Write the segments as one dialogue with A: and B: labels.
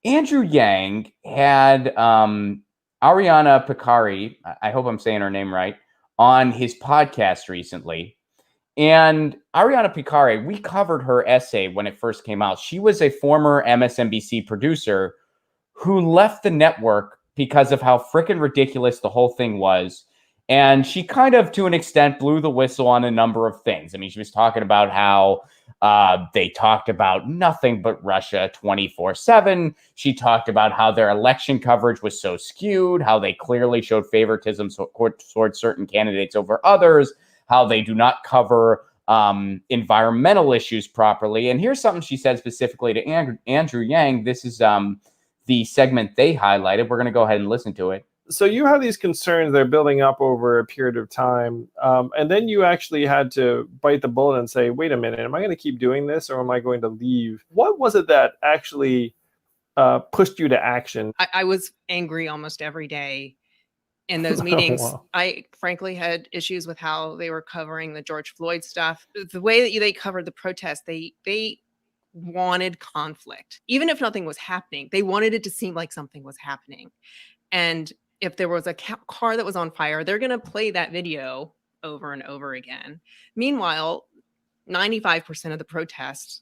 A: Andrew Yang had Ariana Picari, I hope I'm saying her name right, on his podcast recently. And Ariana Picari, we covered her essay when it first came out. She was a former MSNBC producer who left the network because of how freaking ridiculous the whole thing was. And she kind of, to an extent, blew the whistle on a number of things. I mean, she was talking about how they talked about nothing but Russia 24/7. She talked about how their election coverage was so skewed, how they clearly showed favoritism towards certain candidates over others, how they do not cover environmental issues properly. And here's something she said specifically to Andrew Yang. This is the segment they highlighted. We're going to go ahead and listen to it.
B: So you have these concerns that are building up over a period of time. And then you actually had to bite the bullet and say, wait a minute, am I going to keep doing this or am I going to leave? What was it that actually pushed you to action?
C: I was angry almost every day in those meetings. Wow. I frankly had issues with how they were covering the George Floyd stuff. The way that they covered the protest, they wanted conflict. Even if nothing was happening, they wanted it to seem like something was happening. And if there was a car that was on fire, they're going to play that video over and over again. Meanwhile, 95% of the protests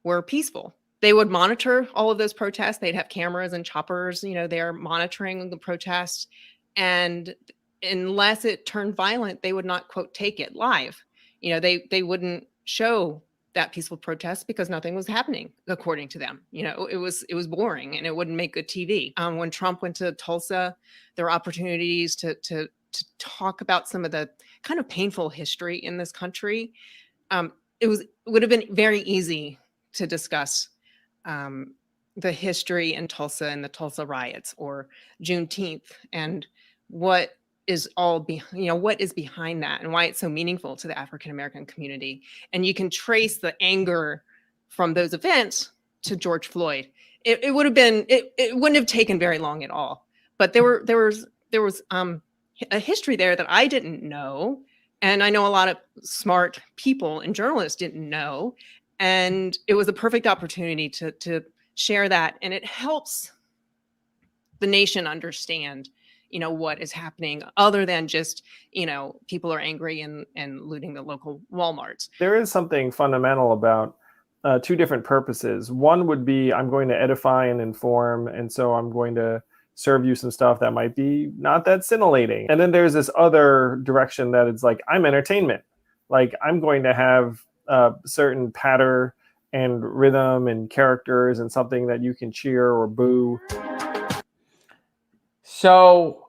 C: were peaceful. They would monitor all of those protests. They'd have cameras and choppers, they're monitoring the protests. And unless it turned violent, they would not, quote, take it live. They wouldn't show that peaceful protest because nothing was happening, according to them. It was boring and it wouldn't make good TV. When Trump went to Tulsa, there were opportunities to talk about some of the kind of painful history in this country. It would have been very easy to discuss the history in Tulsa and the Tulsa riots or Juneteenth and what is what is behind that and why it's so meaningful to the African-American community. And you can trace the anger from those events to George Floyd. It would have been, it wouldn't have taken very long at all. But there was a history there that I didn't know. And I know a lot of smart people and journalists didn't know. And it was a perfect opportunity to share that. And it helps the nation understand what is happening other than just, people are angry and looting the local Walmarts.
B: There is something fundamental about two different purposes. One would be, I'm going to edify and inform. And so I'm going to serve you some stuff that might be not that scintillating. And then there's this other direction that it's like, I'm entertainment. Like I'm going to have a certain pattern and rhythm and characters and something that you can cheer or boo.
A: So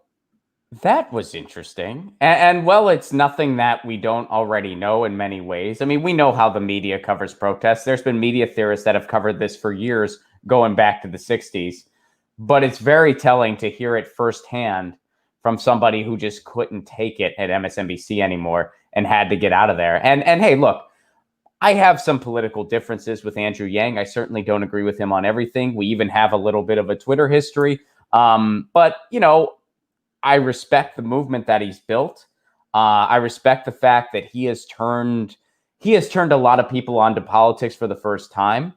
A: that was interesting. And well, it's nothing that we don't already know in many ways. I mean, we know how the media covers protests. There's been media theorists that have covered this for years, going back to the 60s. But it's very telling to hear it firsthand from somebody who just couldn't take it at MSNBC anymore and had to get out of there. And hey, look, I have some political differences with Andrew Yang. I certainly don't agree with him on everything. We even have a little bit of a Twitter history. But, I respect the movement that he's built. I respect the fact that he has turned a lot of people onto politics for the first time.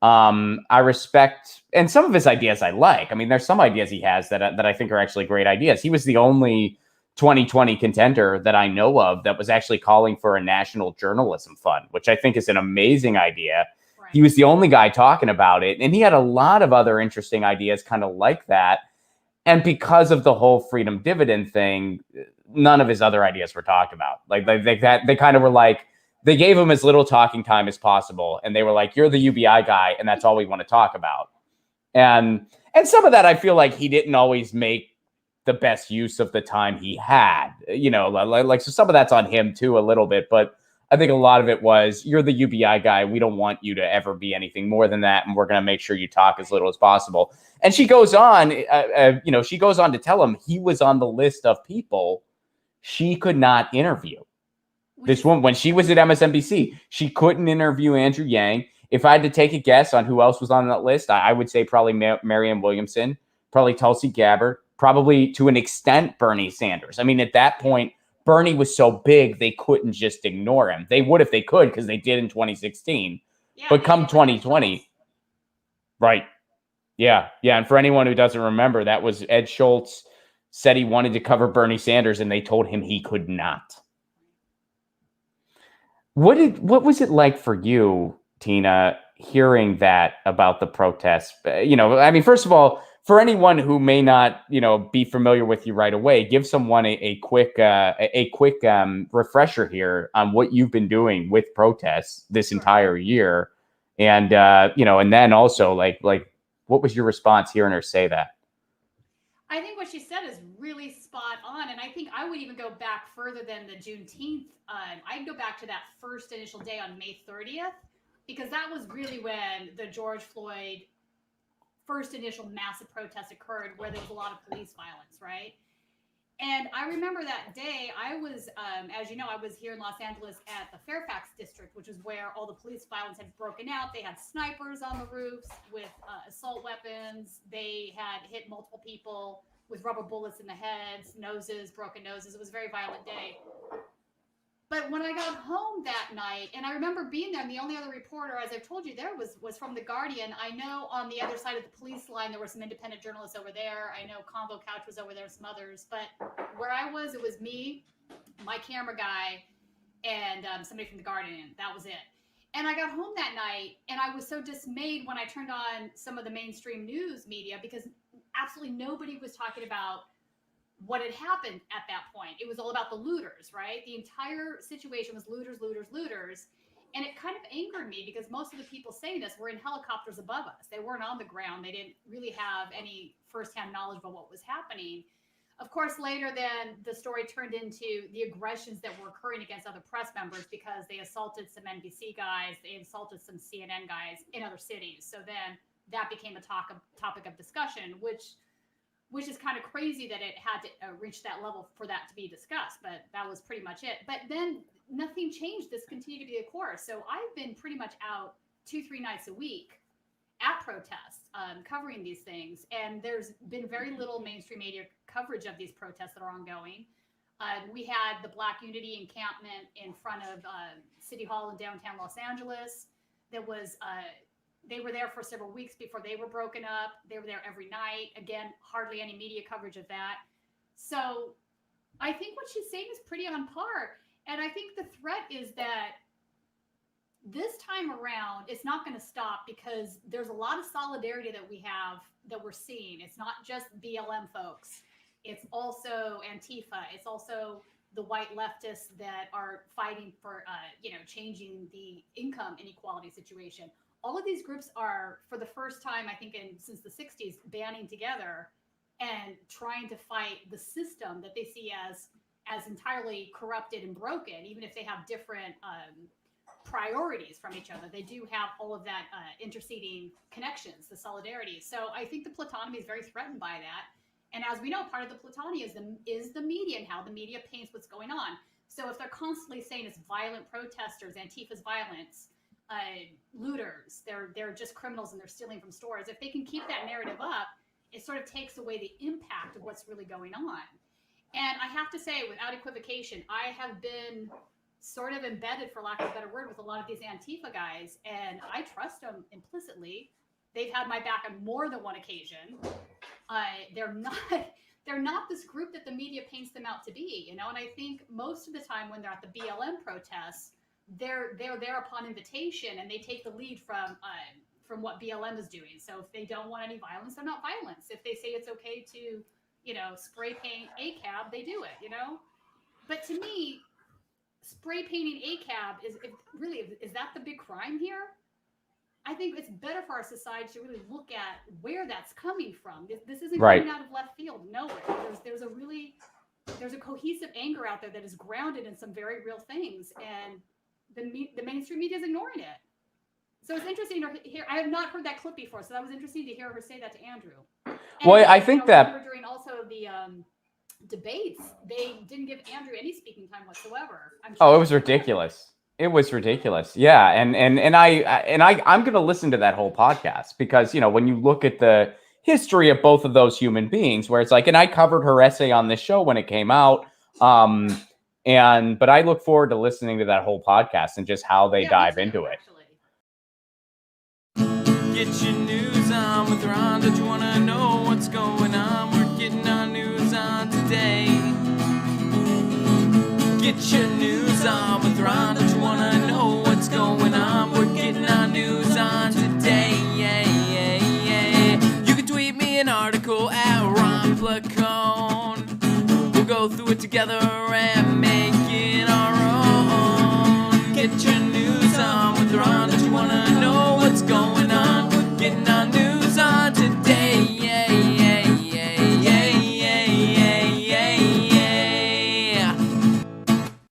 A: I respect, and some of his ideas I like. I mean, there's some ideas he has that I think are actually great ideas. He was the only 2020 contender that I know of that was actually calling for a national journalism fund, which I think is an amazing idea. Right. He was the only guy talking about it. And he had a lot of other interesting ideas kind of like that. And because of the whole freedom dividend thing, none of his other ideas were talked about. They kind of were like, they gave him as little talking time as possible. And they were like, you're the UBI guy. And that's all we want to talk about. And some of that, I feel like he didn't always make the best use of the time he had, so some of that's on him too, a little bit, but I think a lot of it was, you're the UBI guy. We don't want you to ever be anything more than that. And we're going to make sure you talk as little as possible. And she goes on, she goes on to tell him he was on the list of people she could not interview. This woman, when she was at MSNBC, she couldn't interview Andrew Yang. If I had to take a guess on who else was on that list, I would say probably Marianne Williamson, probably Tulsi Gabbard, probably to an extent Bernie Sanders. I mean, at that point, Bernie was so big, they couldn't just ignore him. They would if they could, because they did in 2016. Yeah, but come 2020, right. Yeah. And for anyone who doesn't remember, that was Ed Schultz said he wanted to cover Bernie Sanders, and they told him he could not. What was it like for you, Tina, hearing that about the protests? I mean, first of all, for anyone who may not, be familiar with you right away, give someone a quick refresher here on what you've been doing with protests this entire year, and and then also like what was your response hearing her say that?
D: I think what she said is really spot on, and I think I would even go back further than the Juneteenth. I'd go back to that first initial day on May 30th, because that was really when the George Floyd first initial massive protest occurred, where there was a lot of police violence, right? And I remember that day, I was, as you know, I was here in Los Angeles at the Fairfax district, which is where all the police violence had broken out. They had snipers on the roofs with assault weapons. They had hit multiple people with rubber bullets in the heads, noses, broken noses. It was a very violent day. But when I got home that night, and I remember being there, and the only other reporter, as I've told you, there was from The Guardian. I know on the other side of the police line, there were some independent journalists over there. I know Convo Couch was over there, some others. But where I was, it was me, my camera guy, and somebody from The Guardian. That was it. And I got home that night, and I was so dismayed when I turned on some of the mainstream news media, because absolutely nobody was talking about what had happened at that point. It was all about the looters, right? The entire situation was looters. And it kind of angered me, because most of the people saying this were in helicopters above us. They weren't on the ground. They didn't really have any firsthand knowledge of what was happening. Of course, later then the story turned into the aggressions that were occurring against other press members, because they assaulted some NBC guys, they assaulted some CNN guys in other cities. So then that became a topic of discussion, which is kind of crazy that it had to reach that level for that to be discussed, but that was pretty much it. But then nothing changed. This continued to be the course. So I've been pretty much out 2-3 nights a week at protests, covering these things. And there's been very little mainstream media coverage of these protests that are ongoing. We had the Black Unity encampment in front of City Hall in downtown Los Angeles. They were there for several weeks before they were broken up. They were there every night. Again, hardly any media coverage of that. So I think what she's saying is pretty on par. And I think the threat is that this time around, it's not going to stop, because there's a lot of solidarity that we have, that we're seeing. It's not just BLM folks. It's also Antifa. It's also the white leftists that are fighting for, changing the income inequality situation. All of these groups are, for the first time, I think, since the 60s, banding together and trying to fight the system that they see as entirely corrupted and broken, even if they have different priorities from each other. They do have all of that interceding connections, the solidarity. So I think the plutonymy is very threatened by that. And as we know, part of the plutonymy is the media and how the media paints what's going on. So if they're constantly saying it's violent protesters, Antifa's violence, looters, they're just criminals and they're stealing from stores, if they can keep that narrative up, it sort of takes away the impact of what's really going on. And I have to say, without equivocation, I have been sort of embedded, for lack of a better word, with a lot of these Antifa guys, and I trust them implicitly. They've had my back on more than one occasion. They're not this group that the media paints them out to be, And I think most of the time when they're at the BLM protests, they're there upon invitation, and they take the lead from what BLM is doing. So if they don't want any violence, they're not violence. If they say it's okay to, spray paint ACAB, they do it, But to me, spray painting ACAB is that the big crime here? I think it's better for our society to really look at where that's coming from. This isn't coming out of left field, nowhere. There's a cohesive anger out there that is grounded in some very real things, and the mainstream media is ignoring it. So it's interesting to hear. I have not heard that clip before, so that was interesting to hear her say that to Andrew. And
A: well, I think that
D: during also the debates, they didn't give Andrew any speaking time whatsoever.
A: It was ridiculous. It was ridiculous. Yeah, and I'm going to listen to that whole podcast, because when you look at the history of both of those human beings, where it's like, and I covered her essay on this show when it came out. But I look forward to listening to that whole podcast and just how they dive into it.
E: Get your news on on with Ron. Don't you wanna know what's going on? We're getting our news on today. Get your news on with Ron. Don't you wanna know what's going on? We're getting our news on today. You can tweet me an article at Ron Placone. We'll go through it together and make it our own. Get your